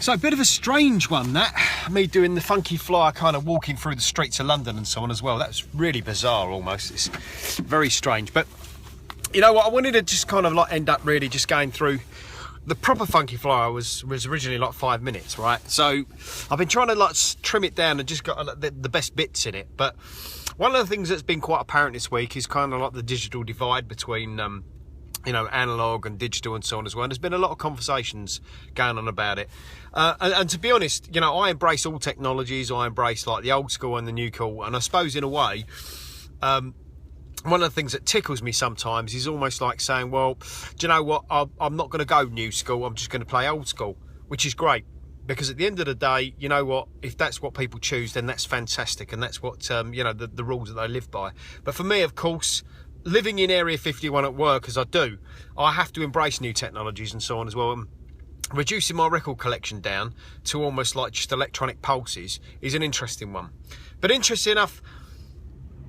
So a bit of a strange one, that. Me doing the Funky Flier, kind of walking through the streets of London and so on as well. That's really bizarre almost. It's very strange. But you know what, I wanted to just kind of like end up really just going through. The proper Funky Flier was originally like 5 minutes, right? So I've been trying to like trim it down and just got the best bits in it. But one of the things that's been quite apparent this week is kind of like the digital divide between you know, analog and digital and so on as well. And there's been a lot of conversations going on about it. And to be honest, you know, I embrace all technologies. I embrace like the old school and the new cool. And I suppose in a way, one of the things that tickles me sometimes is almost like saying, well, do you know what? I'm not going to go new school. I'm just going to play old school, which is great. Because at the end of the day, you know what, if that's what people choose, then that's fantastic. And that's what, you know, the rules that they live by. But for me, of course, living in Area 51 at work as I do, I have to embrace new technologies and so on as well. And reducing my record collection down to almost like just electronic pulses is an interesting one. But interesting enough,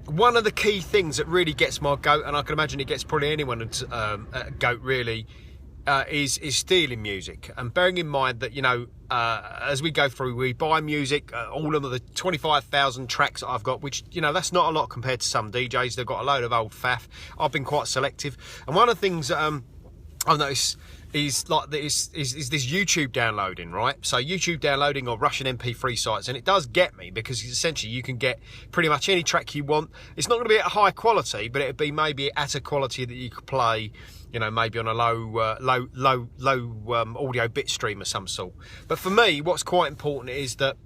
one of the key things that really gets my goat, and I can imagine it gets probably anyone's goat really, is stealing music. And bearing in mind that, you know, as we go through, we buy music, all of the 25,000 tracks that I've got, which, you know, that's not a lot compared to some DJs. They've got a load of old faff. I've been quite selective. And one of the things that I've noticed is like this YouTube downloading, right? So YouTube downloading or Russian MP3 sites, and it does get me because essentially you can get pretty much any track you want. It's not going to be at a high quality, but it'd be maybe at a quality that you could play, you know, maybe on a low audio bit stream of some sort. But for me, what's quite important is that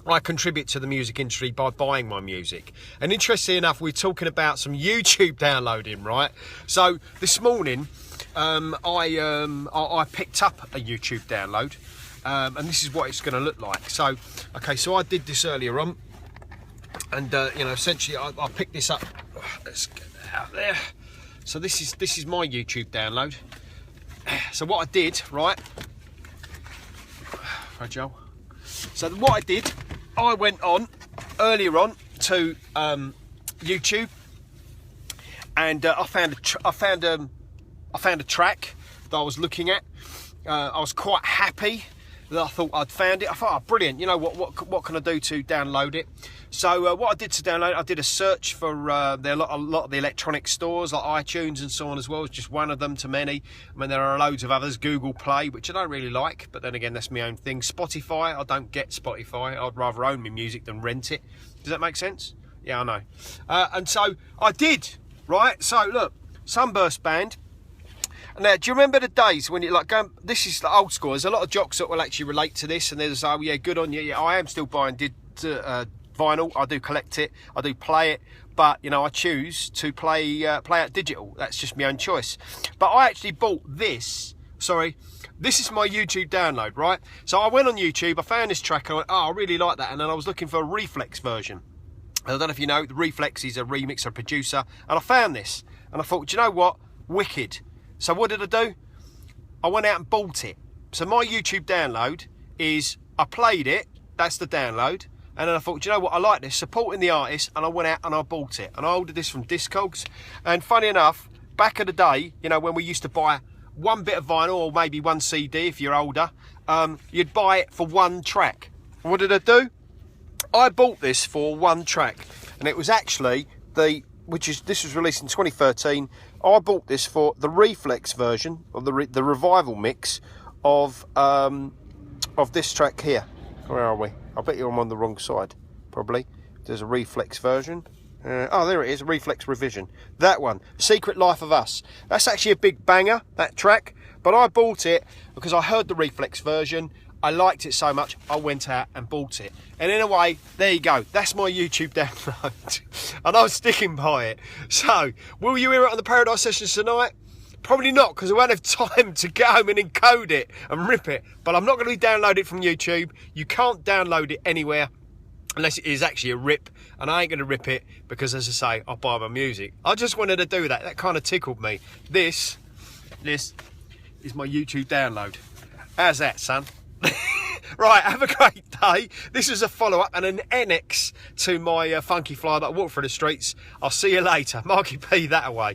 I contribute to the music industry by buying my music. And interestingly enough, we're talking about some YouTube downloading, right? So this morning, I picked up a YouTube download, and this is what it's going to look like. So, okay, so I did this earlier on, and you know, essentially, I picked this up. Let's get that out there. So this is my YouTube download. So what I did, right? Fragile. So what I did, I went on earlier on to YouTube, and I found a track that I was looking at. I was quite happy that I thought I'd found it. I thought, oh, brilliant, you know, what can I do to download it? So what I did to download it, I did a search for a lot of the electronic stores like iTunes and so on as well. It's just one of them to many. I mean, there are loads of others. Google Play, which I don't really like, but then again, that's my own thing. Spotify, I don't get Spotify. I'd rather own my music than rent it. Does that make sense? Yeah, I know. And so I did, right? So look, Sunburst Band. Now, do you remember the days when you like going? This is the old school. There's a lot of jocks that will actually relate to this, and there's, oh yeah, good on you. Yeah, I am still buying vinyl. I do collect it. I do play it, but you know, I choose to play out digital. That's just my own choice. But I actually bought this. Sorry, this is my YouTube download, right? So I went on YouTube. I found this track. And I went, oh, I really like that. And then I was looking for a Reflex version. I don't know if you know, the Reflex is a remixer, producer, and I found this, and I thought, do you know what? Wicked. So what did I do? I went out and bought it. So my YouTube download is, I played it, that's the download, and then I thought, do you know what, I like this, supporting the artist, and I went out and I bought it. And I ordered this from Discogs. And funny enough, back in the day, you know, when we used to buy one bit of vinyl, or maybe one CD if you're older, you'd buy it for one track. What did I do? I bought this for one track, and it was actually this was released in 2013. I bought this for the Reflex version of the revival mix of this track here. Where are we? I bet I'm on the wrong side, probably. There's a Reflex version. Oh, there it is, a Reflex revision. That one, Secret Life of Us. That's actually a big banger, that track. But I bought it because I heard the Reflex version. I liked it so much, I went out and bought it. And in a way, there you go. That's my YouTube download. And I'm sticking by it. So, will you hear it on the Paradise Sessions tonight? Probably not, because I won't have time to go home and encode it and rip it. But I'm not going to download it from YouTube. You can't download it anywhere unless it is actually a rip. And I ain't going to rip it because, as I say, I buy my music. I just wanted to do that. That kind of tickled me. This is my YouTube download. How's that, son? Right, have a great day. This is a follow-up and an annex to my Funky Flier that I walk through the streets. I'll see you later. Marky P that away.